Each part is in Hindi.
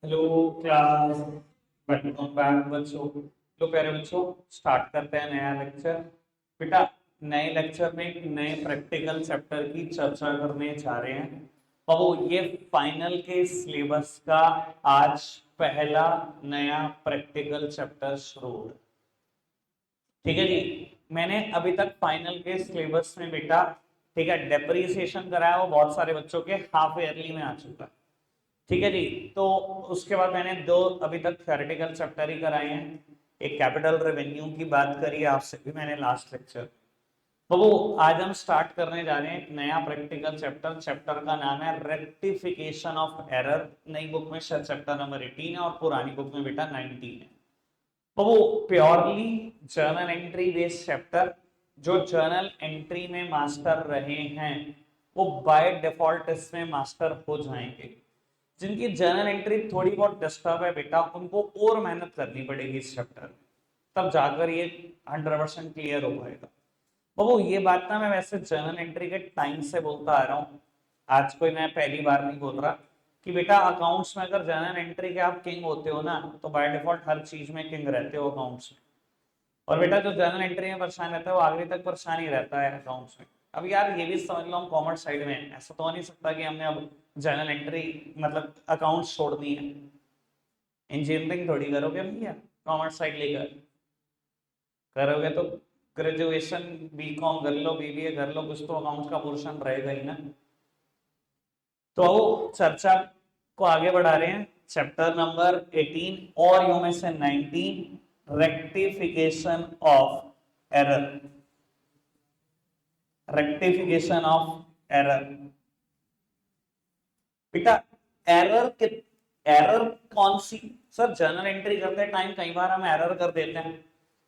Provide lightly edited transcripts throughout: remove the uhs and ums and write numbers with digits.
Hello class. वेलकम बैक बच्चों। तो प्यारे बच्चों, स्टार्ट करते हैं नया लेक्चर। बेटा, नए लेक्चर में एक नए प्रैक्टिकल चैप्टर की चर्चा करने जा रहे हैं। और वो ये फाइनल के सिलेबस का आज पहला नया प्रैक्टिकल चैप्टर शुरू हो रहा है। ठीक है जी। मैंने अभी तक फाइनल के सिलेबस में बेटा, ठीक है, डेप्रिसिएशन कराया, वो बहुत सारे बच्चों के हाफ ईयरली में आ चुका है। ठीक है जी। तो उसके बाद मैंने दो अभी तक थ्योरेटिकल चैप्टर ही कराए हैं। एक कैपिटल रेवेन्यू की बात करी आपसे भी मैंने लास्ट लेक्चर। तो वो आज हम स्टार्ट करने जा रहे हैं एक नया प्रैक्टिकल चैप्टर। चैप्टर का नाम है रेक्टिफिकेशन ऑफ एरर। नई बुक में शायद चैप्टर नंबर 18 है और पुरानी बुक में बेटा 19 है। तो वो purely journal entry based chapter. जो जर्नल एंट्री में मास्टर रहे हैं वो बाय डिफॉल्ट इसमें मास्टर हो जाएंगे। जिनकी जर्नल एंट्री थोड़ी बहुत डिस्टर्ब है बेटा, उनको और मेहनत करनी पड़ेगी इस चैप्टर में, तब जाकर ये 100% क्लियर हो पाएगा। तो वो ये बात ना मैं वैसे जर्नल एंट्री के टाइम से बोलता आ रहा हूँ, आज कोई मैं पहली बार नहीं बोल रहा कि बेटा अकाउंट्स में अगर जर्नल एंट्री के आप किंग होते हो ना, तो बाय डिफॉल्ट हर चीज में किंग रहते हो अकाउंट्स में। और बेटा जो जर्नल एंट्री में परेशान रहता है वो आगे तक परेशान ही रहता है अकाउंट्स में। अब यार ये भी समझ लो, हम कॉमर्स साइड में हैं। ऐसा तो हो नहीं सकता कि हमने अब जर्नल एंट्री मतलब अकाउंट्स छोड़ दी है। इंजीनियरिंग थोड़ी करोगे भैया कॉमर्स साइड लेकर। करोगे तो ग्रेजुएशन बीकॉम कर लो, बीबीए कर लो, कुछ तो अकाउंट्स का पोर्शन रहेगा ही ना। तो चर्चा को आगे बढ़ा रहे हैं। चैप्टर नंबर 18 और यू में से 19, rectification of error. Rectification of error. बेटा एरर एरर कौन सी? सर जर्नल एंट्री करते टाइम कई बार हम एरर कर देते हैं।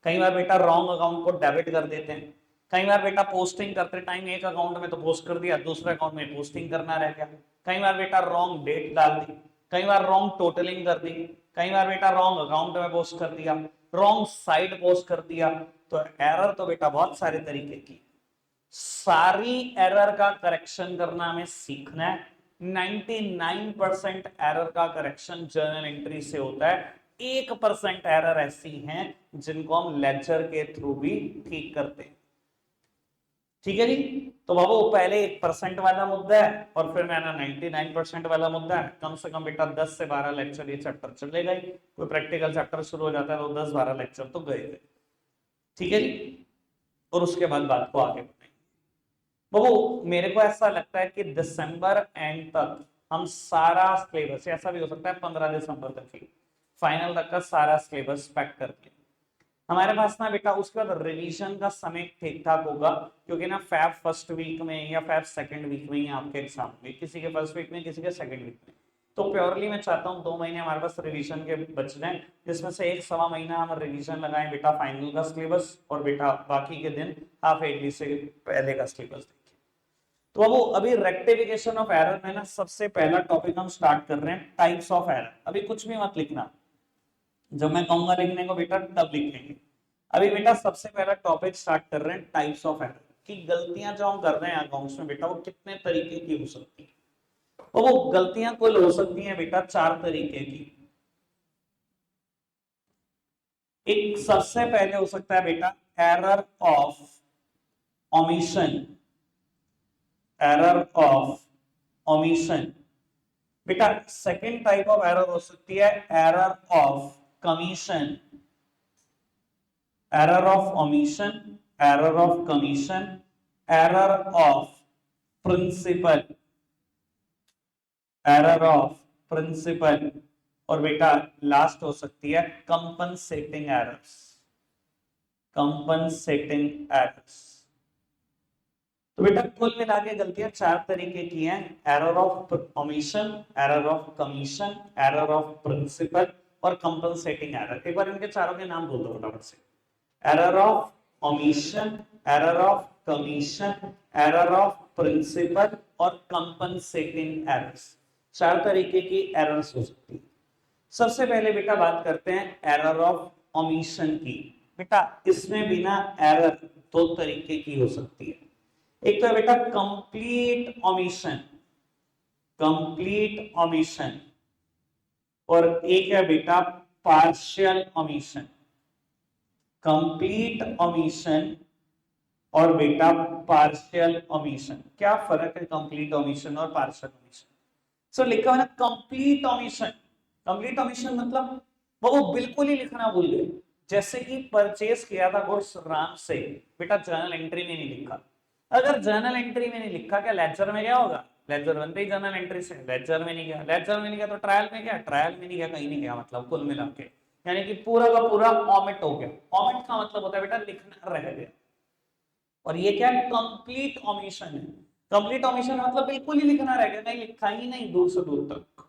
कई बार बेटा रॉन्ग अकाउंट को डेबिट कर देते हैं। कई बार बेटा पोस्टिंग करते टाइम एक अकाउंट में तो पोस्ट कर दिया, दूसरे अकाउंट में पोस्टिंग करना रह गया। कई बार बेटा रॉन्ग डेट डाल दी। कई बार रॉन्ग टोटलिंग कर दी। कई बार बेटा रॉन्ग अकाउंट में पोस्ट कर दिया, रॉन्ग साइड पोस्ट कर दिया। तो एरर तो बेटा बहुत सारे तरीके की। सारी एरर का करेक्शन करना हमें सीखना है। 99% एरर का करेक्शन जर्नल एंट्री से होता है। 1% एरर ऐसी हैं जिनको हम लेक्चर के थ्रू भी ठीक करते हैं। ठीक है जी। तो बाबू पहले 1% वाला मुद्दा है और फिर मैंने 99% वाला मुद्दा है। कम से कम बेटा 10 से 12 लेक्चर ये चैप्टर चलेगा ही। कोई प्रैक्टिकल चैप्टर शुरू हो जाता है तो 10-12 लेक्चर तो गए। ठीक है जी। और उसके बाद बात को आगे बढ़ाएंगे। वो मेरे को ऐसा लगता है कि दिसंबर एंड तक हम सारा सिलेबस, ऐसा भी हो सकता है 15 दिसंबर तक ही फाइनल तक का सारा सिलेबस पैक करके हमारे पास ना बेटा उसके बाद रिवीजन का समय ठीक ठाक होगा। क्योंकि ना फैब फर्स्ट वीक में या फैब सेकंड वीक में ही आपके एग्जाम में, किसी के फर्स्ट वीक में किसी के सेकंड वीक में। तो प्योरली मैं चाहता हूँ 2 महीने हमारे पास रिवीजन के बच जाए, जिसमें से 1-1.25 महीना हम रिवीजन लगाएं बेटा फाइनल का सिलेबस, और बेटा बाकी के दिन हाफ एडली से पहले का सिलेबस। तो अब अभी रेक्टिफिकेशन ऑफ एरर में ना सबसे पहला टॉपिक हम स्टार्ट कर रहे हैं, टाइप्स ऑफ एरर। अभी कुछ भी मत लिखना, जब मैं कहूंगा लिखने को बेटा तब लिखेंगे। अभी बेटा सबसे पहला टॉपिक स्टार्ट कर रहे हैं टाइप्स ऑफ एरर, कि गलतियां जो हम कर रहे हैं अकाउंट्स में बेटा वो कितने तरीके की हो सकती है। और वो गलतियां कुल हो सकती हैं बेटा 4 तरीके की। एक सबसे पहले हो सकता है बेटा error of omission. Error of omission. बेटा सेकेंड टाइप ऑफ एरर हो सकती है error of commission. Error of omission, error of commission, error of principle, error of principle, और बेटा लास्ट हो सकती है कंपनसेटिंग एरर्स। Compensating errors. तो बेटा कुल मिला के गलतियां 4 तरीके की हैं, error of omission, error of commission, error of principle और कंपनसेटिंग एरर। एक बार इनके चारों के नाम बोल दो फटाफट से। Error of omission, error of commission, error of principle और कंपनसेटिंग एरर्स। 4 तरीके की एरर्स हो सकती है। सबसे पहले बेटा बात करते हैं एरर ऑफ ओमिशन की। बेटा इसमें बिना एरर 2 तरीके की हो सकती है। एक तो है बेटा कंप्लीट ओमिशन। Complete omission. और एक है बेटा पार्शियल ओमिशन, कंप्लीट ओमिशन और बेटा पार्शियल ओमिशन। क्या फर्क है कंप्लीट ओमिशन और पार्शियल ओमिशन? सो लिखा हुआ ना कंप्लीट ओमिशन। कंप्लीट ओमिशन मतलब वो बिल्कुल ही लिखना भूल गए। जैसे कि परचेस किया था गुड्स राम से, बेटा जर्नल एंट्री में नहीं लिखा। अगर जर्नल एंट्री में नहीं लिखा, क्या लेजर में क्या होगा? लेजर बनते ही जर्नल एंट्री से, लेजर में नहीं गया, लेजर में नहीं गया तो ट्रायल में गया, ट्रायल में नहीं गया, कहीं नहीं गया, मतलब कुल मिला के यानी कि पूरा का पूरा ऑमिट हो गया। ऑमिट का मतलब होता है बेटा लिखना रह गया, और ये क्या कंप्लीट ओमिशन है। कंप्लीट ओमिशन मतलब बिल्कुल ही लिखना रह गया, नहीं लिखा ही नहीं दूर से दूर तक।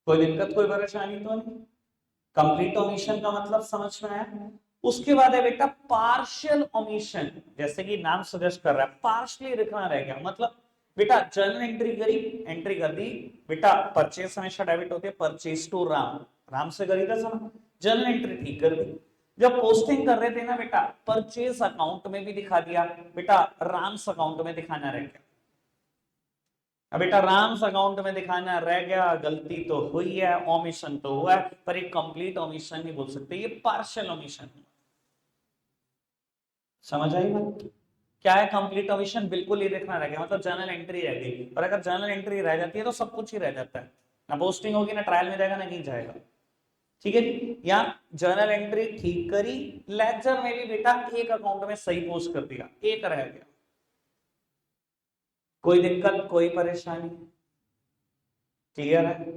कोई दिक्कत कोई परेशानी तो नहीं? कंप्लीट ओमिशन का मतलब समझ में आया? उसके बाद है बेटा पार्शियल ओमिशन। जैसे कि नाम सजेस्ट कर रहा है, पार्शियली लिखना रह गया, मतलब बेटा जर्नल एंट्री करी, एंट्री कर दी, बेटा परचेस हमेशा डेबिट होती है, परचेस टू राम, राम से करी था सर, जर्नल एंट्री ठीक कर दी। जब पोस्टिंग कर रहे थे ना बेटा, परचेस अकाउंट में भी दिखा दिया, बेटा राम्स अकाउंट में दिखाना रह गया। अब बेटा राम्स अकाउंट में दिखाना रह गया, गलती तो हुई है, ओमिशन तो हुआ है, पर एक कंप्लीट ओमिशन नहीं बोल सकते, ये पार्शियल ओमिशन। समझ आई बात? क्या है कंप्लीट ओमिशन? बिल्कुल ही लिखना रह गया, मतलब जर्नल एंट्री रह गई, और अगर जर्नल एंट्री रह जाती है तो सब कुछ ही रह जाता है, ना पोस्टिंग होगी, ना ट्रायल में जाएगा, ना कहीं जाएगा। ठीक है जी, या जर्नल एंट्री ठीक करी, लेजर में भी बेटा एक अकाउंट में सही पोस्ट कर दिया, एक रह गया। कोई दिक्कत कोई परेशानी? क्लियर है?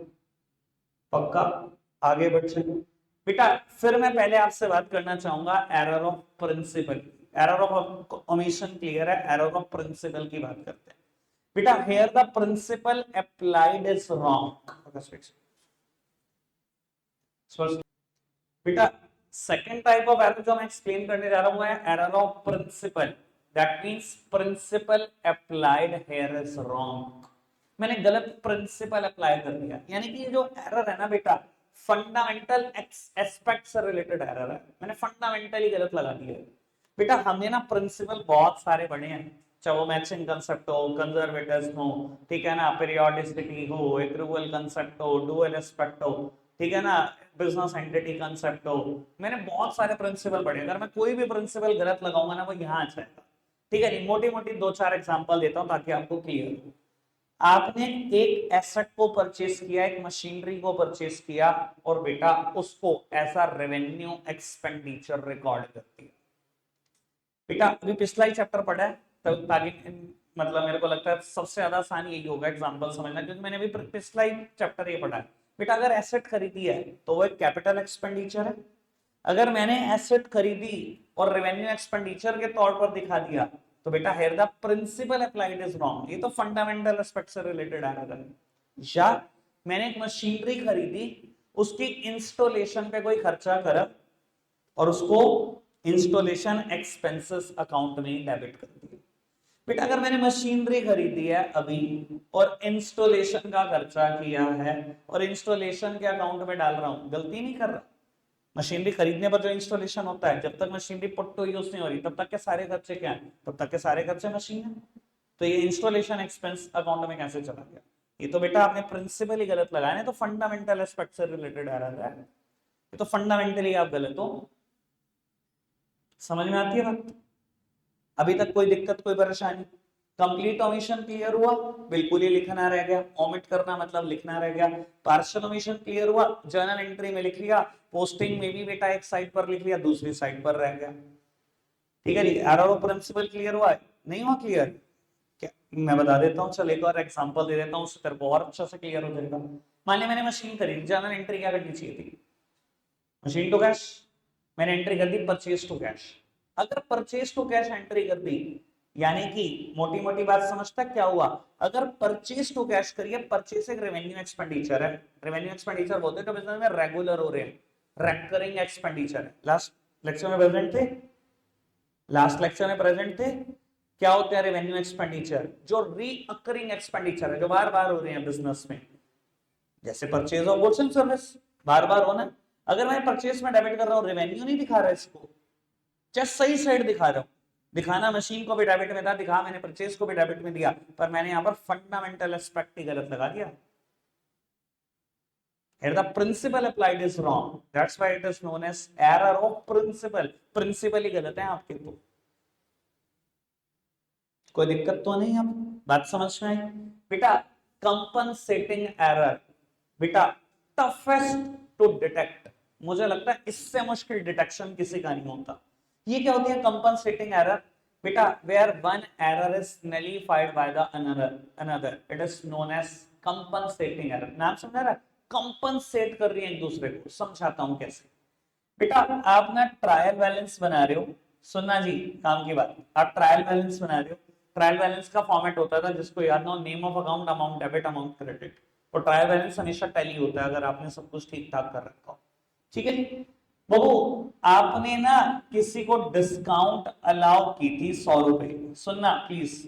पक्का? आगे बढ़ चले बेटा। फिर मैं पहले आपसे बात करना चाहूंगा error of principle. Error of omission clear है, एरर ऑफ प्रिंसिपल की बात करते हैं बेटा। Here the principle applied is wrong. बेटा सेकंड टाइप ऑफ एरर जो मैं एक्सप्लेन करने जा रहा हूं है error of principle. That means principle applied here is wrong. मैंने गलत प्रिंसिपल अप्लाई कर दिया, यानी कि ये जो एरर है ना बेटा, फंडामेंटल एस्पेक्ट से रिलेटेड एरर है, मैंने फंडामेंटली गलत लगा दिया बेटा। हमने ना प्रिंसिपल बहुत सारे पढ़े हैं, चाहे वो मैचिंग कंसेप्ट हो, कंजर्वेटिज्म हो, ठीक है ना, पीरियोडिसिटी हो, एक्रूवल कंसेप्ट हो, डुअल एस्पेक्ट हो, ठीक है ना, बिजनेस एंटिटी कंसेप्ट हो, मैंने बहुत सारे प्रिंसिपल पढ़े। अगर मैं कोई भी प्रिंसिपल गलत लगाऊंगा ना, वो यहाँ आ जाएगा। ठीक है जी, मोटी मोटी दो चार एग्जांपल देता हूं ताकि आपको क्लियर हो। आपने एक एसेट को परचेस किया, एक मशीनरी को परचेस किया, और बेटा उसको ऐसा रेवेन्यू एक्सपेंडिचर रिकॉर्ड कर दिया। बेटा अभी पिछला ही चैप्टर पढ़ा है, तब ताकि मतलब मेरे को लगता है सबसे ज्यादा आसान यही होगा एग्जांपल समझना, क्योंकि मैंने भी पिछला ही चैप्टर ये पढ़ा है। बेटा अगर एसेट खरीदी है तो वो एक कैपिटल एक्सपेंडिचर है। अगर मैंने एसेट खरीदी और रेवेन्यू एक्सपेंडिचर के तौर पर दिखा दिया, तो बेटा here the principle applied is wrong. ये तो फंडामेंटल एस्पेक्ट से रिलेटेड है। या मैंने एक मशीनरी खरीदी, उसकी इंस्टॉलेशन पे कोई खर्चा करा और उसको इंस्टॉलेशन एक्सपेंसेस अकाउंट में डेबिट कर दिया। बेटा अगर मैंने मशीनरी खरीदी है अभी और इंस्टॉलेशन का खर्चा किया है और इंस्टॉलेशन के अकाउंट में डाल रहा हूं, गलती नहीं कर रहा। मशीनरी खरीदने पर जो इंस्टॉलेशन होता है, जब तक मशीनरी पुट टू यूज नहीं हो रही तब तक के सारे खर्चे क्या है? तब तक के सारे खर्चे मशीन है। तो ये इंस्टॉलेशन एक्सपेंस अकाउंट में कैसे चला गया? ये तो बेटा आपने प्रिंसिपल ही गलत लगाया, तो फंडामेंटल एस्पेक्ट से रिलेटेड एरर है, ये तो फंडामेंटली आप गलत हो। समझ में आती है बात? अभी तक कोई दिक्कत कोई परेशानी? कंप्लीट ओमिशन क्लियर हुआ, बिल्कुल ही लिखना रह गया, ओमिट करना मतलब लिखना रह गया। पार्शियल ओमिशन क्लियर हुआ, जर्नल एंट्री में लिख लिया, पोस्टिंग में भी बेटा एक साइड पर लिख लिया, दूसरी साइड पर रह गया। ठीक है जी, एरर ऑफ प्रिंसिपल क्लियर हुआ है? नहीं हुआ क्लियर? क्या मैं बता देता हूँ, चल एक और एग्जांपल दे देता हूँ, उससे तेरे को और अच्छा से क्लियर हो जाएगा। मान लिया मैंने मशीन खरीदी, जर्नल एंट्री क्या करनी चाहिए थी? मशीन टू कैश, मैंने एंट्री कर दी परचेज टू कैश। अगर परचेज टू कैश एंट्री कर दी, यानी कि मोटी मोटी बात समझता क्या हुआ? अगर परचेज टू कैश करिए, परचेज एक रेवेन्यू एक्सपेंडिचर है, रेवेन्यू एक्सपेंडिचर बोलते हैं तो बिजनेस में रेगुलर हो रहे हैं, रेकरिंग एक्सपेंडिचर है। लास्ट लेक्चर में प्रेजेंट थे, लास्ट लेक्चर में प्रेजेंट थे। क्या होते हैं रेवेन्यू एक्सपेंडिचर? जो रीअकरिंग एक्सपेंडिचर है, जो बार बार हो रहे हैं बिजनेस में, जैसे purchase of goods and service, बार बार होना। अगर मैं परचेज में डेबिट कर रहा हूं, रेवेन्यू नहीं दिखा रहा इसको, जस्ट सही साइड दिखा रहा हूं, दिखाना मशीन को भी डेबिट में था, दिखा मैंने परचेज को भी डेबिट में दिया, पर मैंने यहां पर फंडामेंटल एस्पेक्ट ही गलत लगा दिया। Here the principle applied is wrong. That's why it is known as error of principle. Principle ही गलत है आपके तो। कोई दिक्कत तो नहीं, अब बात समझ में आई बेटा। कंपनसेटिंग एरर बेटा टफेस्ट टू डिटेक्ट, मुझे लगता है इससे मुश्किल डिटेक्शन किसी का नहीं होता। ये क्या होती है कंपनसेटिंग एरर बेटा? Where one error is nullified by the another, it is known as compensating error. नाम समझ रहा है? कंपनसेट कर रही है एक दूसरे को। समझाता हूं कैसे बेटा। आप ना ट्रायल बैलेंस बना रहे हो, सुनना जी काम की बात। आप ट्रायल बैलेंस बना रहे हो, ट्रायल बैलेंस का फॉर्मेट होता था जिसको याद ना हो, name of account, amount debit, amount credit. और ट्रायल बैलेंस हमेशा टैली होता है अगर आपने सब कुछ ठीक ठाक कर रखा हो। ठीक है बाबू, आपने ना किसी को डिस्काउंट अलाउ की थी 100 रुपए। सुनना प्लीज,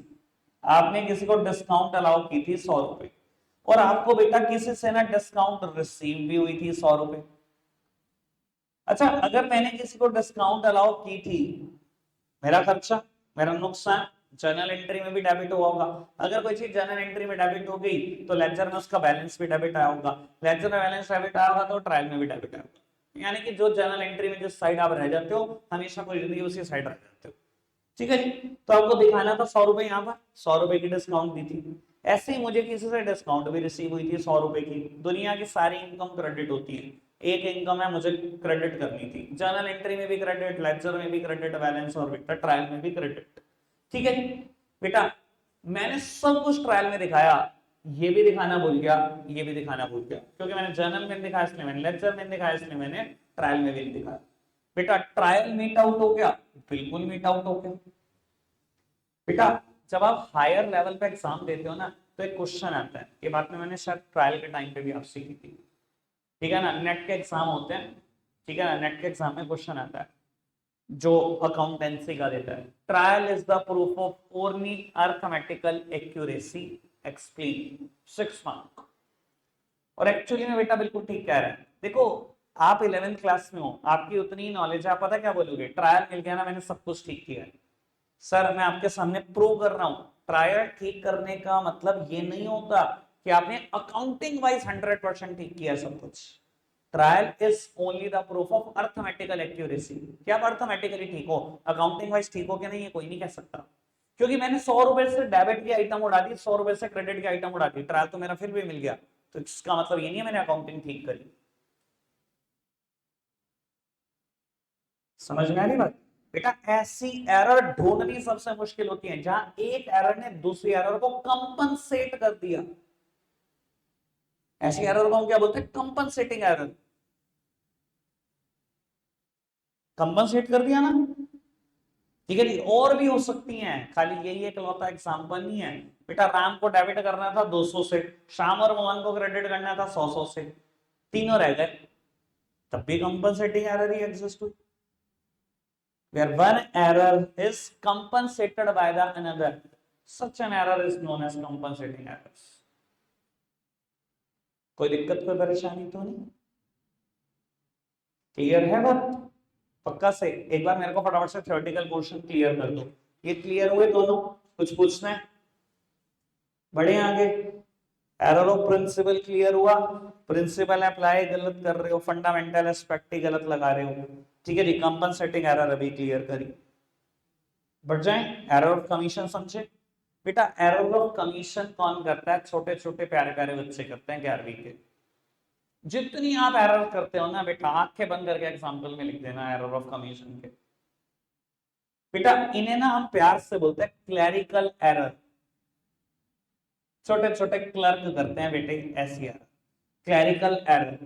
आपने किसी को डिस्काउंट अलाउ की थी 100 रुपए, और आपको बेटा किसी से ना डिस्काउंट रिसीव भी हुई थी 100 रुपए। अच्छा, अगर मैंने किसी को डिस्काउंट अलाउ की थी, मेरा खर्चा, मेरा नुकसान जर्नल एंट्री में भी डेबिट हुआ होगा। अगर कोई चीज जर्नल एंट्री में डेबिट हो गई तो लेजर में उसका बैलेंस भी डेबिट आया होगा, लेजर में बैलेंस डेबिट आया होगा तो ट्रायल में भी डेबिट आया होगा। यानी कि जो जर्नल एंट्री में जिस साइड आप रह जाते हो, हमेशा पूरी जिंदगी उसी साइड रह जाते हो। ठीक है जी, तो आपको दिखाना था 100 रुपए, यहाँ पर 100 रुपए की डिस्काउंट दी थी। ऐसे ही मुझे किसी से डिस्काउंट भी रिसीव हुई थी 100 रुपए की। दुनिया की सारी इनकम क्रेडिट होती है, एक इनकम है मुझे क्रेडिट करनी थी, जर्नल एंट्री में भी क्रेडिट, लेजर में भी क्रेडिट, बैलेंस और बेटा ट्रायल में भी क्रेडिट। ठीक है बेटा, मैंने सब कुछ ट्रायल में दिखाया, ये भी दिखाना भूल गया, ये भी दिखाना भूल गया, क्योंकि मैंने जर्नल में दिखाया इसलिए मैंने लेजर में दिखाया, इसलिए मैंने ट्रायल में भी दिखाया। बेटा ट्रायल मीट आउट हो गया? बिल्कुल मीट आउट हो गया। बेटा जब आप हायर लेवल पे एग्जाम देते हो ना, तो एक क्वेश्चन आता है, ये बात में मैंने शायद ट्रायल के टाइम पे भी आपसे की थी। ठीक है ना, नेट के एग्जाम होते हैं, ठीक है ना, नेट के एग्जाम में क्वेश्चन आता है जो अकाउंटेंसी का देता है, trial is the proof of only arithmetical accuracy, explain, 6 mark. और एक्चुअली में बेटा बिल्कुल ठीक कह रहा है। देखो आप 11th क्लास में हो, आपकी उतनी नॉलेज है, आप पता क्या बोलोगे, ट्रायल मिल गया ना, मैंने सब कुछ ठीक किया है। सर मैं आपके सामने प्रूव कर रहा हूं, ट्रायल ठीक करने का मतलब ये नहीं होता कि आपने अकाउंटिंग वाइज 100% ठीक किया सब कुछ। Trial is only the proof of arithmetical accuracy, कि आप अर्थमेटिकली ठीक हो, अकाउंटिंग वाइज ठीक हो क्या नहीं, ये कोई नहीं कह सकता। क्योंकि मैंने 100 रुपए से डेबिट की आइटम उड़ा दी, 100 रुपए से क्रेडिट की आइटम उड़ा दी, ट्रायल तो मेरा फिर भी मिल गया, तो इसका मतलब ये नहीं है मैंने अकाउंटिंग ठीक करी। समझ में आ रही बात बेटा? ऐसी एरर ढूंढनी सबसे मुश्किल होती है जहां एक एरर ने दूसरी एरर को कंपनसेट कर दिया। ऐसी एरर को हम क्या बोलते हैं? Compensating error. कंपनसेट कर दिया ना, ठीक है जी। और भी हो सकती हैं, खाली यही एक एग्जांपल नहीं है बेटा। राम को डेबिट करना था 200 से, श्याम और मोहन को क्रेडिट करना था 100 से, तीनों रह गए, तब भी कंपनसेटिंग एरर ही एग्जिस्ट हुई। where one error is compensated by the another, such an error is known as compensating errors। कोई दिक्कत कोई परेशानी तो नहीं? क्लियर है बात? पक्का से एक बार मेरे को फटाफट से थ्योरेटिकल पोर्शन क्लियर कर दो। ये क्लियर हुए दोनों? कुछ पूछना है? बढ़े आगे। एरर ऑफ प्रिंसिपल क्लियर हुआ, प्रिंसिपल अप्लाई गलत कर रहे हो, फंडामेंटल एस्पेक्ट ही गलत लगा रहे हो। ठीक है जी, कंपनसेटिंग एरर अभी क्लियर करी। बढ़ जाए, एरर ऑफ कमीशन समझे बेटा? एरर ऑफ कमीशन कौन करता है? छोटे छोटे प्यारे प्यारे बच्चे करते हैं 11वीं के। जितनी आप एरर करते हो ना बेटा, आंखें बंद करके एग्जांपल में लिख देना एरर ऑफ कमीशन के। बेटा इन्हें ना हम प्यार से बोलते हैं क्लैरिकल एरर। छोटे छोटे क्लर्क करते हैं बेटे ऐसी एरर, क्लैरिकल एरर।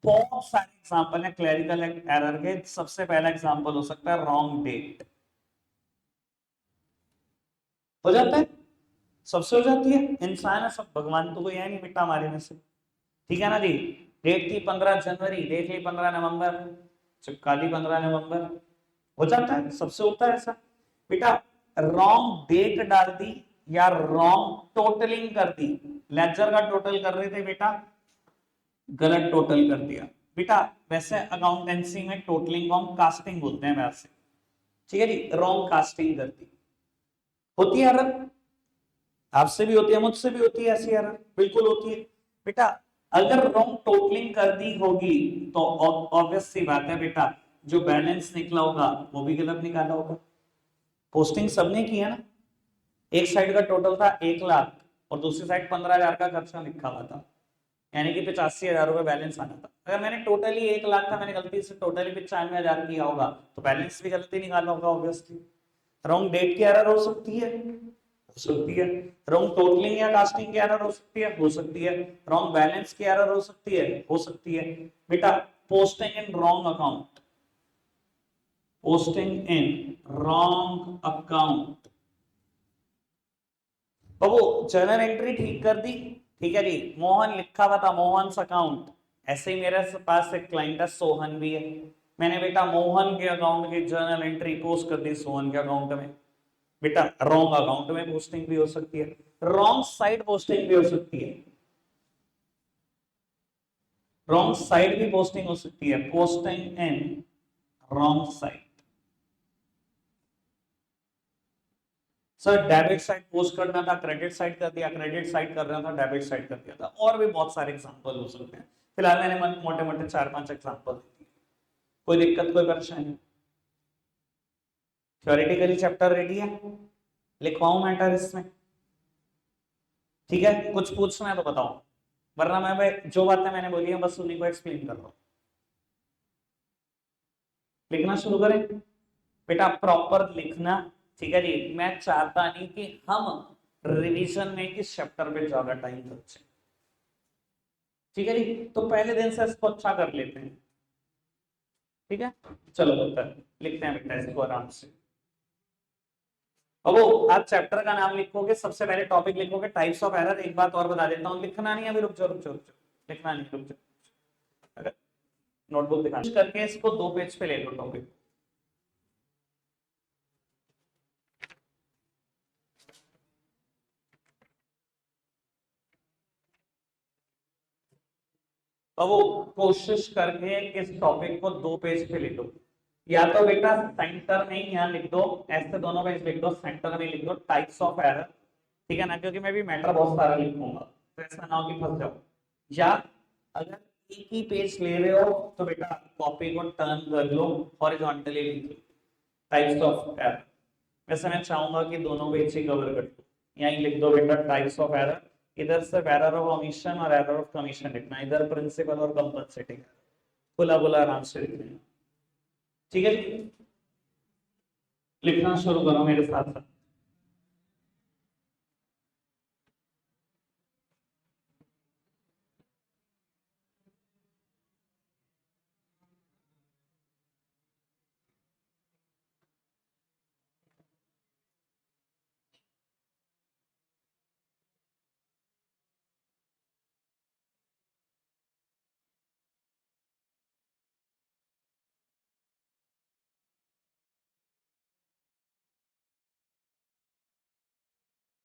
बहुत सारे एग्जांपल है क्लैरिकल एरर के। सबसे पहला एग्जांपल हो सकता है रॉन्ग डेट। हो जाता है, सबसे हो जाती है, इंसान है सब, भगवान तो कोई है नहीं मिट्टा मारे में से। ठीक है ना जी? डेट थी 15 जनवरी, देख ली 15 नवंबर, चिपका दी 15 नवंबर। हो जाता है, सबसे होता है ऐसा। बेटा रॉन्ग डेट डाल दी या रॉन्ग टोटलिंग कर दी, लेजर का टोटल कर रहे थे बेटा, गलत टोटल कर दिया। बेटा वैसे अकाउंटेंसी में टोटलिंग को हम कास्टिंग बोलते हैं वैसे, ठीक है जी, रॉन्ग कास्टिंग कर दी। होती है एरर, आपसे भी होती है, मुझसे भी होती है ऐसी एरर, बिल्कुल होती है बेटा। अगर रॉन्ग टोटलिंग कर दी होगी तो ऑब्वियस सी बात है बेटा, जो बैलेंस निकला होगा वो भी गलत निकाला होगा। पोस्टिंग सबने की है ना, एक साइड का टोटल था 1 लाख और दूसरी साइड 15,000 का खर्चा लिखा हुआ था, यानी कि 85,000 रुपए बैलेंस आना था। अगर मैंने टोटली 1 लाख था, मैंने गलती से टोटली 95,000 किया होगा तो बैलेंस भी गलती निकाला होगा ऑब्वियसली। रॉन्ग डेट की एरर हो सकती है, हो सकती है। रॉन्ग टोटलिंग या कास्टिंग की एरर हो सकती है, हो सकती है। रॉन्ग बैलेंस की एरर हो सकती है, हो सकती है। बेटा posting in wrong account, posting in wrong account, तो वो जर्नल एंट्री ठीक कर दी, ठीक है जी, मोहन लिखा हुआ था मोहन अकाउंट। ऐसे ही मेरे पास एक क्लाइंट है सोहन भी है, मैंने बेटा मोहन के अकाउंट की जर्नल एंट्री पोस्ट कर दी सोहन के अकाउंट में। बेटा रॉन्ग अकाउंट में पोस्टिंग भी हो सकती है, रॉन्ग साइड पोस्टिंग भी हो सकती है, रॉन्ग साइड भी पोस्टिंग हो सकती है, posting in wrong side. Sir debit side post करना था, क्रेडिट साइड कर दिया, क्रेडिट साइड कर रहा था, डेबिट साइड कर दिया था, और भी बहुत सारे एग्जांपल हो सकते हैं। फिलहाल मैंने मोटे मोटे 4-5 एग्जांपल दे दिए, कोई दिक्कत कोई परेशानी? थ्योरेटिकली चैप्टर रेडी है, लिखवाऊं मैटर इसमें? ठीक है, कुछ पूछना है तो बताओ, वरना मैं जो बातें मैंने बोली है बस उन्हीं को एक्सप्लेन कर रहा हूं। लिखना शुरू करें बेटा, प्रॉपर लिखना। ठीक है जी, मैं चाहता नहीं कि हम रिवीजन में किस चैप्टर पे ज्यादा टाइम खर्चे। ठीक है जी, तो पहले दिन से इसको अच्छा कर लेते हैं। ठीक है, चलो उत्तर लिखते हैं बेटा इसको आराम से। अब वो आप चैप्टर का नाम लिखोगे, सबसे पहले टॉपिक लिखोगे टाइप्स ऑफ एरर। एक बात और बता देता हूँ, लिखना नहीं है अभी, रुक जाओ रुक जाओ रुक जाओ, लिखना नहीं, रुक जाओ, अगर नोटबुक दिखा करके इसको 2 पेज पे ले लो टॉपिक। तो वो कोशिश करके इस टॉपिक को 2 पेज पे लिख दो, या तो बेटा सेंटर में ही यहाँ लिख दो, ऐसे दोनों पेज लिख दो, सेंटर में लिख दो टाइप्स ऑफ एरर। ठीक है ना, क्योंकि मैं भी मैटर बहुत सारा लिखूंगा तो ऐसा ना हो कि फंस जाओ। या अगर एक ही पेज ले रहे हो तो बेटा कॉपी को टर्न कर लो, हॉरिजॉन्टली लिख लो टाइप्स ऑफ एरर। वैसे मैं चाहूंगा कि दोनों पेज ही कवर कर दो, यहीं लिख दो बेटा टाइप्स ऑफ एरर। इधर सिर्फ एरर ऑफ ओमिशन और एरर ऑफ कमीशन लिखना, इधर प्रिंसिपल और कंपनसेटिंग खुला खुला आराम से लिख लेना। ठीक है जी, लिखना शुरू करो मेरे साथ साथ।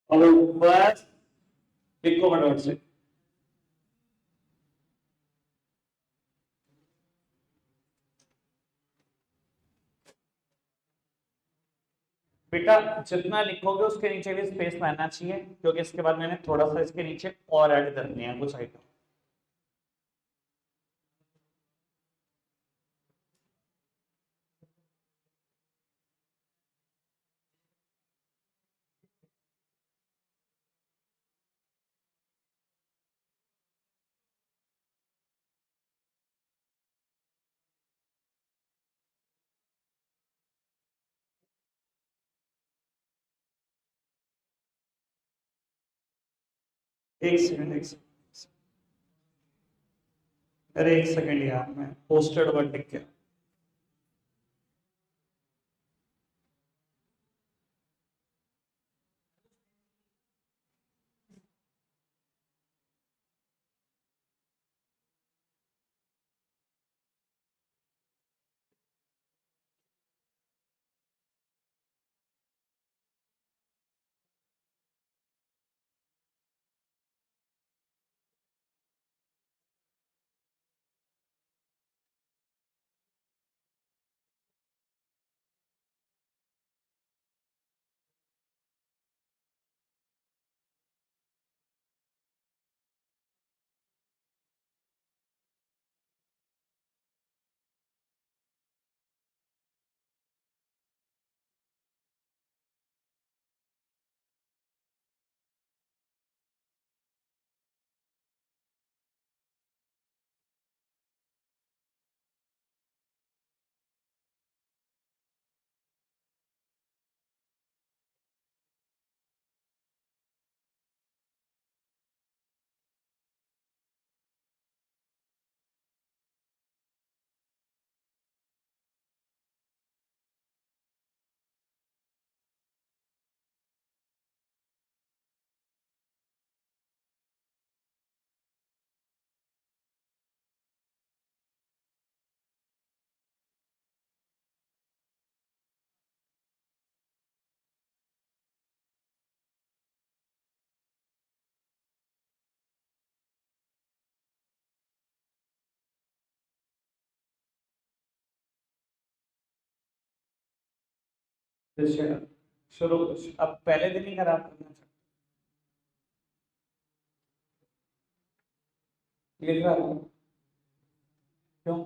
और बस लिखो फटाफट से। बेटा जितना लिखोगे उसके नीचे भी स्पेस रहना चाहिए, क्योंकि इसके बाद मैंने थोड़ा सा इसके नीचे और ऐड करनी है कुछ आइटम। एक सेकंड, एक सेकंड, अरे एक सेकंड यार, मैं पोस्टेड वर्ड लिख के शुरू अब पहले दिन ही खराब करना चाहिए। लिख रहा हूँ क्यों?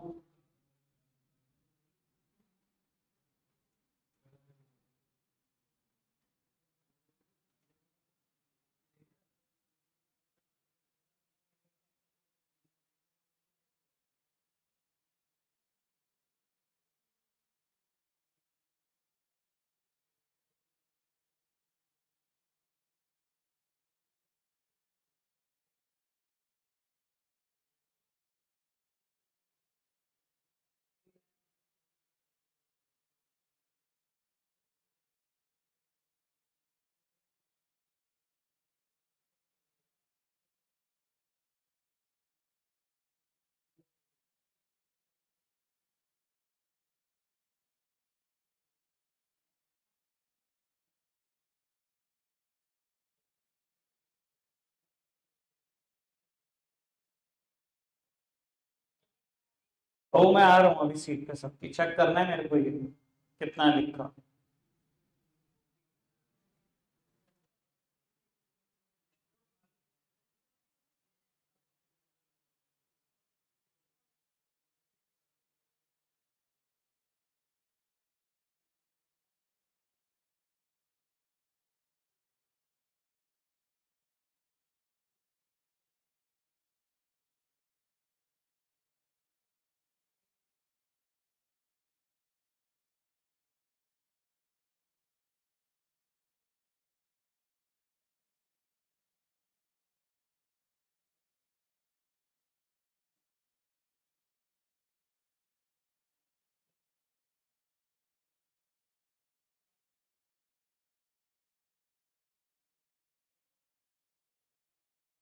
तो मैं आ रहा हूँ अभी सीट पे, सबकी चेक करना है मेरे को ये कितना लिखा।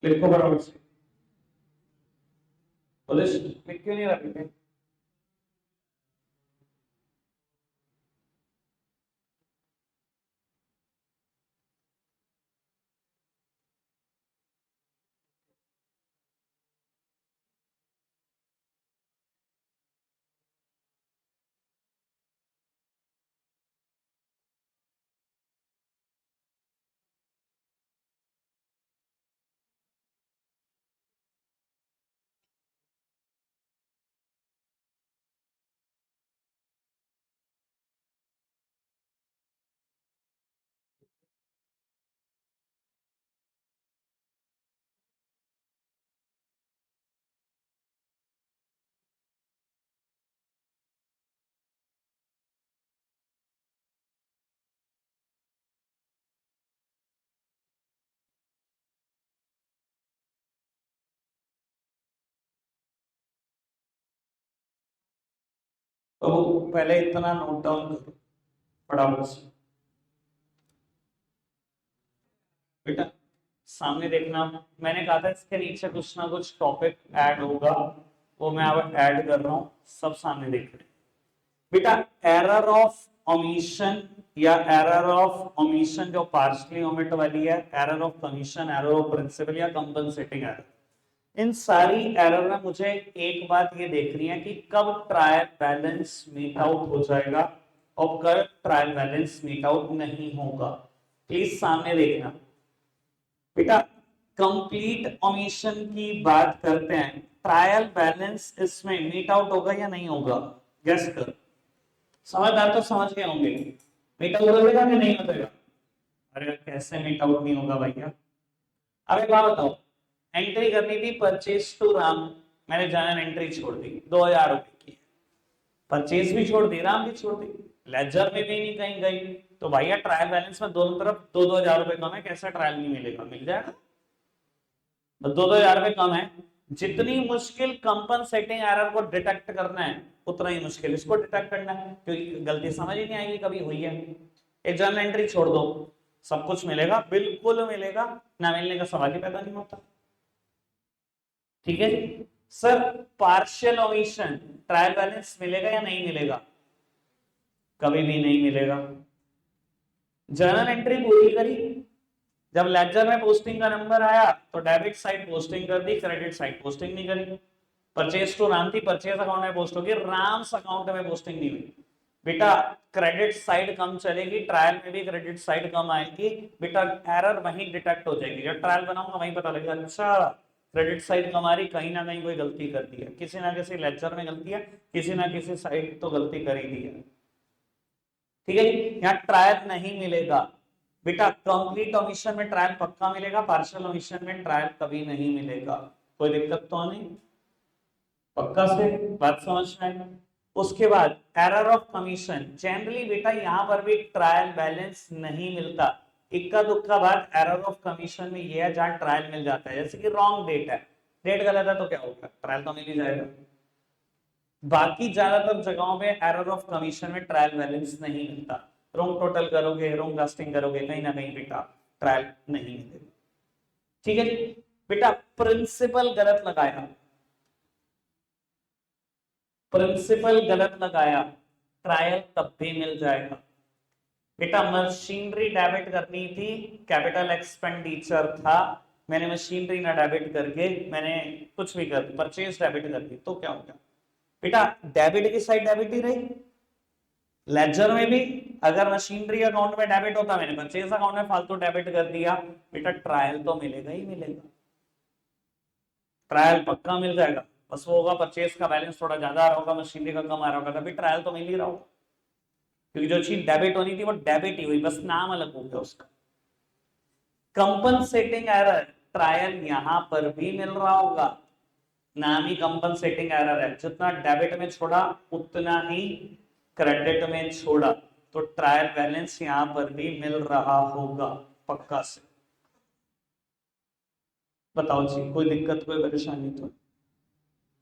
लिखो बराबर से। पुलिस लिख क्यों नहीं रखी? तो पहले इतना नोट डाउन करो फटाफट से। बेटा सामने देखना, मैंने कहा था इसके नीचे कुछ ना कुछ टॉपिक ऐड होगा, वो मैं अब ऐड कर रहा हूँ, सब सामने देख रहे हैं। बेटा एरर ऑफ ओमिशन या एरर ऑफ ओमिशन जो पार्शली ओमिट वाली है, error of commission, error of principle या कंपनसेटिंग एरर, इन सारी एरर में मुझे एक बात ये देखनी है कि कब ट्रायल बैलेंस मीट आउट हो जाएगा और कब ट्रायल बैलेंस मीट आउट नहीं होगा। प्लीज सामने देखना बेटा, कंप्लीट ओमिशन की बात करते हैं, ट्रायल बैलेंस इसमें मीट आउट होगा या नहीं होगा? गेस कर। समझदार तो समझ गए होंगे, मीट आउट होगा या नहीं होगा? अरे कैसे मीट आउट नहीं होगा भैया? अब एक बात बताओ, एंट्री करनी थी परचेज टू राम, मैंने जनरल एंट्री छोड़ दी 2000 रुपए की, परचेज भी छोड़ दी, राम भी छोड़ दी, लेजर में भी नहीं कहीं गई, तो भैया ट्रायल बैलेंस में दोनों तरफ 2-2 हजार रुपए कम है, कैसा ट्रायल नहीं मिलेगा? मिल जाएगा। तो 2-2 हजार रुपए कम है, जितनी मुश्किल कंपनसेटिंग एरर को डिटेक्ट करना है उतना ही मुश्किल इसको डिटेक्ट करना है, क्योंकि गलती समझ ही नहीं आएगी कभी हुई है। एक जर्नल एंट्री छोड़ दो, सब कुछ मिलेगा, बिल्कुल मिलेगा, ना मिलने का सवाल ही पैदा नहीं होता। ठीक है जी sir, partial omission trial balance मिलेगा या नहीं मिलेगा? कभी भी नहीं मिलेगा। जर्नल एंट्री पूरी करी, जब लेजर में पोस्टिंग का नंबर आया तो डेबिट साइड पोस्टिंग कर दी, क्रेडिट साइड पोस्टिंग नहीं करी। परचेज टू राम थी, परचेज अकाउंट में पोस्ट होगी, राम्स अकाउंट में पोस्टिंग नहीं हुई, बेटा क्रेडिट साइड कम चलेगी, ट्रायल में भी क्रेडिट साइड कम आएगी बेटा, एरर वहीं डिटेक्ट हो जाएगी। जब ट्रायल बनाऊंगा वहीं पता लगेगा, अच्छा क्रेडिट साइड कम आ रही, कहीं ना कहीं कोई गलती कर दी है, किसी ना किसी लेक्चर में गलती है, किसी ना किसी साइड तो गलती कर ही दी है। ठीक है जी, यहाँ ट्रायल नहीं मिलेगा बेटा, कंप्लीट ओमिशन में ट्रायल पक्का मिलेगा, पार्शियल ओमिशन में ट्रायल कभी नहीं मिलेगा। कोई दिक्कत तो नहीं, पक्का से बात समझ में आएगा। उसके बाद एरर ऑफ कमीशन, जनरली बेटा यहां पर भी ट्रायल बैलेंस नहीं मिलता, इक्का दुक्का बात एरर ऑफ कमीशन में यह है जहां ट्रायल मिल जाता है, जैसे कि रॉन्ग डेट है, डेट गलत है तो क्या होगा, ट्रायल तो मिल ही जाएगा। बाकी ज्यादातर जगहों पे एरर ऑफ कमीशन में ट्रायल बैलेंस नहीं मिलता, रॉन्ग टोटल करोगे, रॉन्ग कास्टिंग करोगे, कहीं ना कहीं बेटा ट्रायल नहीं मिलेगा। ठीक है जी बेटा, प्रिंसिपल गलत लगाया, प्रिंसिपल गलत लगाया, ट्रायल तब भी मिल जाएगा। बेटा मशीनरी डेबिट करनी थी, कैपिटल एक्सपेंडिचर था, मैंने मशीनरी ना डेबिट करके मैंने कुछ भी कर परचेज डेबिट कर दी, तो क्या हो गया बेटा, डेबिट की साइड डेबिट ही रही। लेजर में भी अगर मशीनरी अकाउंट में डेबिट होता, मैंने परचेज अकाउंट में फालतू डेबिट कर दिया, बेटा ट्रायल तो मिलेगा ही मिलेगा, ट्रायल पक्का मिल जाएगा। बस वो होगा परचेज का बैलेंस थोड़ा ज्यादा आ रहा होगा, मशीनरी का कम आ रहा होगा, तभी ट्रायल तो मिल ही रहा होगा, क्योंकि जो चीज डेबिट होनी थी वो डेबिट ही हुई, बस नाम अलग हो गया उसका। कंपनसेटिंग एरर, ट्रायल यहां पर भी मिल रहा होगा, नाम ही कंपनसेटिंग एरर है, जितना डेबिट में छोड़ा उतना ही क्रेडिट में छोड़ा, तो ट्रायल बैलेंस यहां पर भी मिल रहा होगा पक्का से। बताओ जी, कोई दिक्कत कोई परेशानी तो?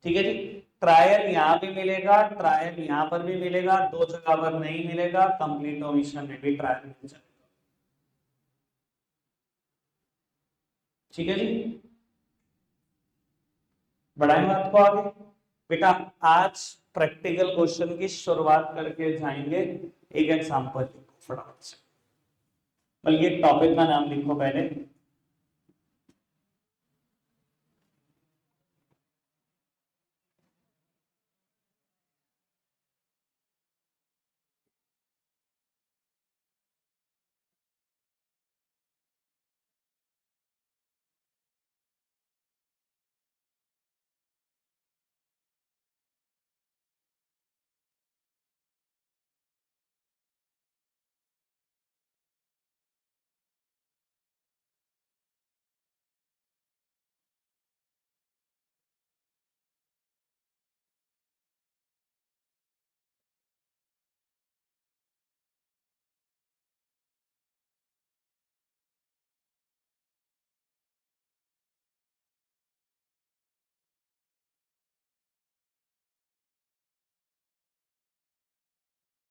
ठीक है जी, ट्रायल यहां भी मिलेगा, ट्रायल यहां पर भी मिलेगा, दो जगह पर नहीं मिलेगा, कंप्लीट ओमिशन में भी ट्रायल मिल जाएगा। ठीक है जी, बढ़ाएं बात को आगे बेटा, आज प्रैक्टिकल क्वेश्चन की शुरुआत करके जाएंगे, एक एग्जांपल लिखो फटाफट से, बल्कि टॉपिक का नाम लिखो पहले।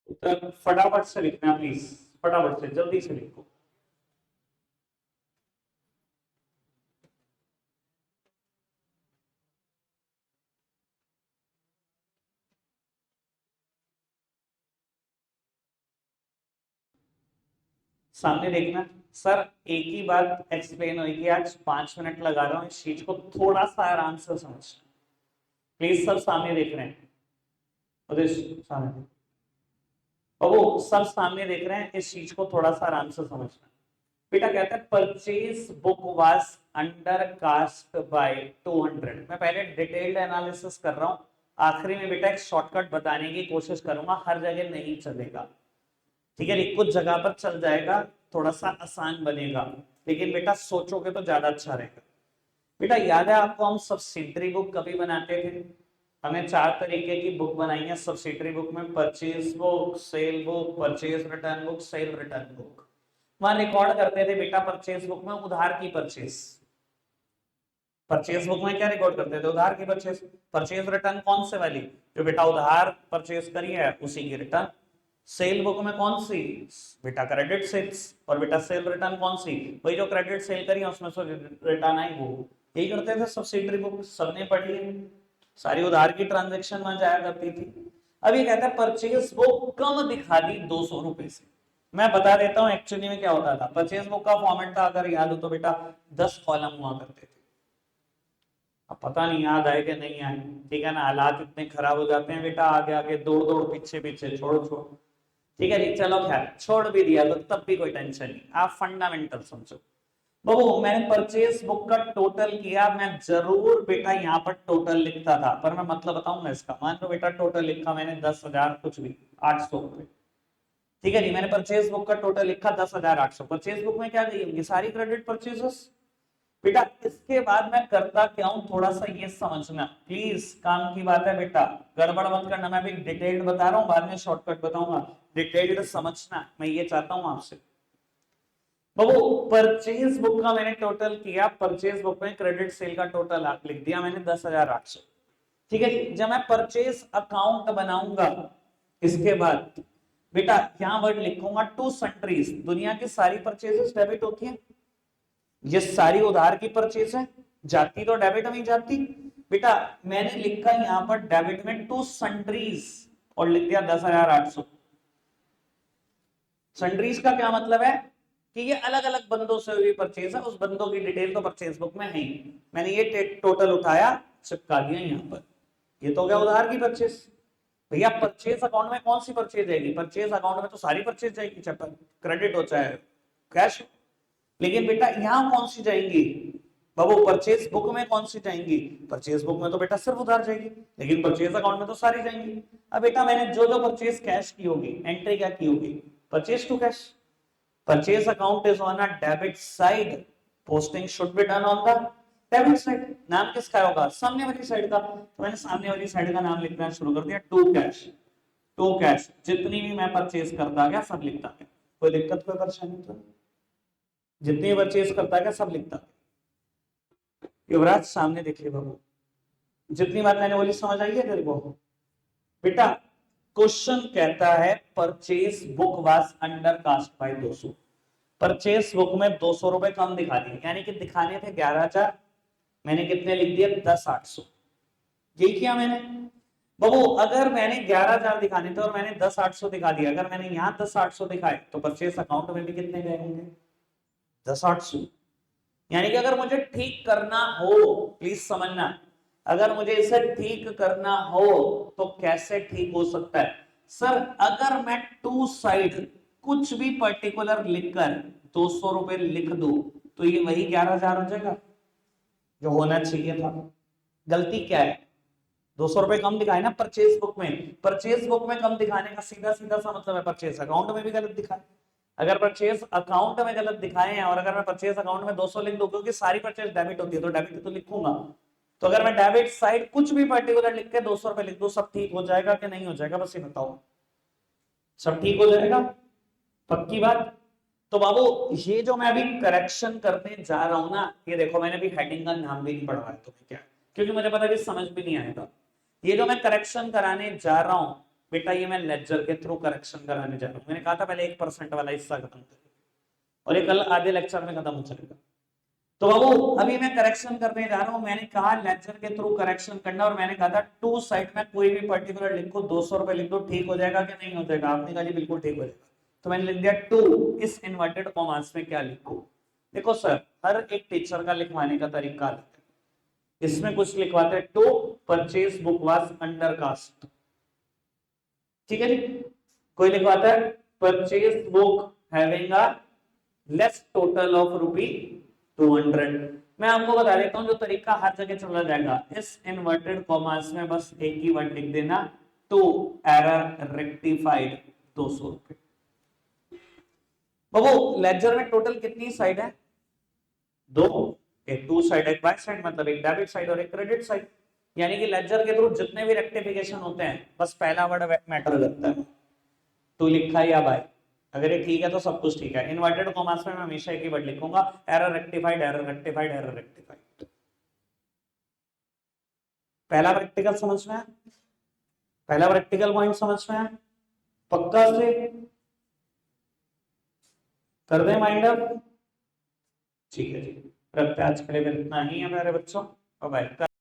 उत्तर फटाफट से लिखना प्लीज, फटाफट से जल्दी से लिखो। सामने देखना सर, एक ही बात एक्सप्लेन होगी, आज 5 मिनट लगा रहा हूं इस चीज को थोड़ा सा आराम से समझना, प्लीज सब सामने देख रहे हैं, उधर सामने, और वो सब सामने देख रहे हैं, इस चीज को थोड़ा सा आराम से समझना। बेटा कहता है purchase book was under cast by 200, मैं पहले डिटेल्ड एनालिसिस कर रहा हूं, आखिरी में बेटा एक शॉर्टकट बताने की कोशिश करूंगा, हर जगह नहीं चलेगा, ठीक है, कुछ जगह पर चल जाएगा, थोड़ा सा आसान बनेगा, लेकिन बेटा सोचोगे तो ज्यादा अच्छा रहेगा। बेटा याद है आपको हम सब्सिडरी बुक कभी बनाते थे, हमने 4 तरीके की बुक बनाई है सब्सिडरी बुक में, purchase book, cell book, purchase return book, cell return book. वहां रिकॉर्ड करते थे बेटा परचेज बुक में उधार की परचेज, परचेज बुक में क्या रिकॉर्ड करते थे, उधार की परचेज। परचेज रिटर्न कौन से वाली, जो बेटा उधार परचेज करी है उसी की रिटर्न। सेल बुक में कौन सी, बेटा क्रेडिट सेल्स, और बेटा सेल रिटर्न कौन सी, वही जो क्रेडिट सेल करी है उसमें से रिटर्न आई वो। यही करते थे सब्सिडरी बुक, सबने पढ़ी है, सारी उधार की ट्रांजेक्शन वहां जाया करती थी। अभी कहता है परचेज बुक कम दिखा दी 200 रुपए से। मैं बता देता हूं एक्चुअली में क्या होता था, परचेज बुक का फॉर्मेट था, अगर याद हो तो बेटा 10 कॉलम हुआ करते थे, अब पता नहीं याद आए कि नहीं आए, ठीक है ना, हालात इतने खराब हो जाते हैं बेटा, आगे आगे दौड़ दौड़ पीछे पीछे, छोड़ो छोड़ो, ठीक है जी, चलो खैर छोड़ भी दिया तो तब भी कोई टेंशन नहीं, आप फंडामेंटल समझो। बाबू मैंने परचेज बुक का टोटल किया, मैं जरूर बेटा यहाँ पर टोटल लिखता था, पर मैं मतलब बताऊंगा इसका। मान लो बेटा टोटल लिखा मैंने 10,000 कुछ भी 800 रुपए, ठीक है जी, मैंने परचेज बुक का टोटल लिखा 10,800। परचेज बुक में क्या गई होंगी, सारी क्रेडिट परचेजेस बेटा। इसके बाद मैं करता क्या हूं, थोड़ा सा ये समझना प्लीज, काम की बात है बेटा, गड़बड़ मत करना। मैं भी डिटेल्ड बता रहा हूं, बाद में शॉर्टकट बताऊंगा, डिटेल्ड समझना, मैं ये चाहता हूं आपसे। बाबू परचेज बुक का मैंने टोटल किया, परचेज बुक में क्रेडिट सेल का टोटल लिख दिया मैंने 10,800, ठीक है। जब मैं परचेज अकाउंट बनाऊंगा, इसके बाद बेटा यहां वर्ड लिखूंगा टू सन्ट्रीज, दुनिया की सारी परचेजेस डेबिट होती हैं, ये सारी उधार की परचेज है, जाती तो डेबिट में ही जाती बेटा। मैंने लिखा यहां पर डेबिट में टू सन्ट्रीज और लिख दिया 10,800। सन्ट्रीज का क्या मतलब है कि ये अलग अलग बंदों से हुई परचेज है, उस बंदों की डिटेल तो परचेज बुक में है, मैंने ये टोटल उठाया चिपका दिया यहां पर, ये तो क्या उधार की परचेज। भैया परचेज अकाउंट में कौन सी परचेज जाएगी, परचेज अकाउंट में तो सारी परचेज जाएगी, चाहे क्रेडिट हो चाहे कैश, लेकिन बेटा यहां कौन सी जाएंगी बाबू, परचेज बुक में कौन सी जाएंगी, परचेज बुक में तो बेटा सिर्फ उधार जाएगी, लेकिन परचेज अकाउंट में तो सारी जाएंगी। अब बेटा मैंने जो जो परचेज कैश की होगी, एंट्री क्या की होगी, purchase to cash, purchase account is on a debit side, posting should be done on the debit side. नाम किसका होगा, सामने वाली साइड का, तो मैंने सामने वाली साइड का नाम लिखना शुरू कर दिया टू कैश। टू कैश जितनी भी मैं परचेज करता गया सब लिखता गया, कोई दिक्कत कोई परेशानी तो, जितनी परचेज करता गया सब लिखता गया। युवराज सामने देखिए बाबू, जितनी बात मैंने बोली समझ आई है तेरे को बेटा। क्वेश्चन कहता है purchase book was under cast by 200, purchase book में 200 रुपए कम दिखा दिए, यानी कि दिखाने थे 11,000, मैंने कितने लिख दिए 10,800, यही किया मैंने बाबू। अगर मैंने 11,000 दिखाने थे और मैंने 10,800 दिखा दिया, अगर मैंने यहाँ 10,800 दिखाए तो परचेज अकाउंट में भी कितने गए होंगे 10,800। यानी कि अगर मुझे ठीक करना हो, प्लीज समझना, अगर मुझे इसे ठीक करना हो तो कैसे ठीक हो सकता है सर, अगर मैं टू साइड कुछ भी पर्टिकुलर लिखकर 200 रुपए लिख दूं तो ये वही 11,000 हो जाएगा जो होना चाहिए था। गलती क्या है, 200 रुपए कम दिखाए ना परचेज बुक में, परचेज बुक में कम दिखाने का सीधा सीधा सा मतलब है परचेज अकाउंट में भी गलत दिखाए। अगर परचेज अकाउंट में गलत दिखाए हैं और अगर मैं परचेज अकाउंट में 200 लिख दूं, क्योंकि सारी परचेज डेबिट होती है तो डेबिट तो लिखूंगा, तो अगर मैं डेबिट साइड कुछ भी पर्टिकुलर लिख के 200 रुपए लिख दूं, सब ठीक हो जाएगा कि नहीं हो जाएगा, बस ये बताओ, सब ठीक हो जाएगा, पक्की बात। तो बाबू ये जो मैं अभी करेक्शन करने जा रहा हूं ना, ये देखो मैंने भी हेडिंग का नाम भी नहीं पढ़ा है तुम्हें क्या, क्योंकि मुझे पता कि समझ भी नहीं आएगा। ये जो मैं करेक्शन कराने जा रहा हूं बेटा, ये मैं लेक्चर के थ्रू करेक्शन कराने जा रहा हूं, मैंने कहा था पहले 1% वाला हिस्सा खत्म करेंगे और ये कल आधे लेक्चर में खत्म हो जाएगा। तो बाबू अभी मैं करेक्शन करने जा रहा हूं, मैंने कहा लेक्चर के थ्रू करेक्शन करना, और मैंने कहा था टू साइड में कोई भी पर्टिकुलर लिखो 200 रुपए लिख दो, ठीक हो जाएगा कि नहीं हो जाएगा, आपने कहा जी बिल्कुल ठीक हो जाएगा, तो मैंने लिख दिया टू, इस इन्वर्टेड कॉमास में क्या लिखो। देखो सर हर एक टीचर का लिखवाने का तरीका अलग है, इसमें कुछ लिखवाते हैं to purchase book was under cast, ठीक है जी, कोई लिखवाता है purchase book having a less total of rupee 200। मैं आपको बता देता हूं जो तरीका हर जगह चला जाएगा, इस इन्वर्टेड कॉमास में बस एक ही वर्ड लिख देना टू, एरर रेक्टिफाइड 200 रुपए। बाबू लेजर में टोटल कितनी साइड है, दो, एक टू साइड एक बाय साइड, मतलब एक डेबिट साइड और एक क्रेडिट साइड, यानी कि लेजर के थ्रू जितने भी रेक्टिफिकेशन होते हैं बस पहला वर्ड मैटर करता है, टू लिखा है या बाय, अगर ये ठीक है तो सब कुछ ठीक है। इन्वर्टेड कॉमास में मैं हमेशा एक ही वर्ड लिखूंगा, error rectified error rectified error rectified. पहला प्रैक्टिकल समझ में आया, पहला प्रैक्टिकल पॉइंट समझ में आया, पक्का से कर दे माइंड अप, ठीक है जी, रखते हैं आज के लिए इतना ही है मेरे बच्चों, बाय बाय।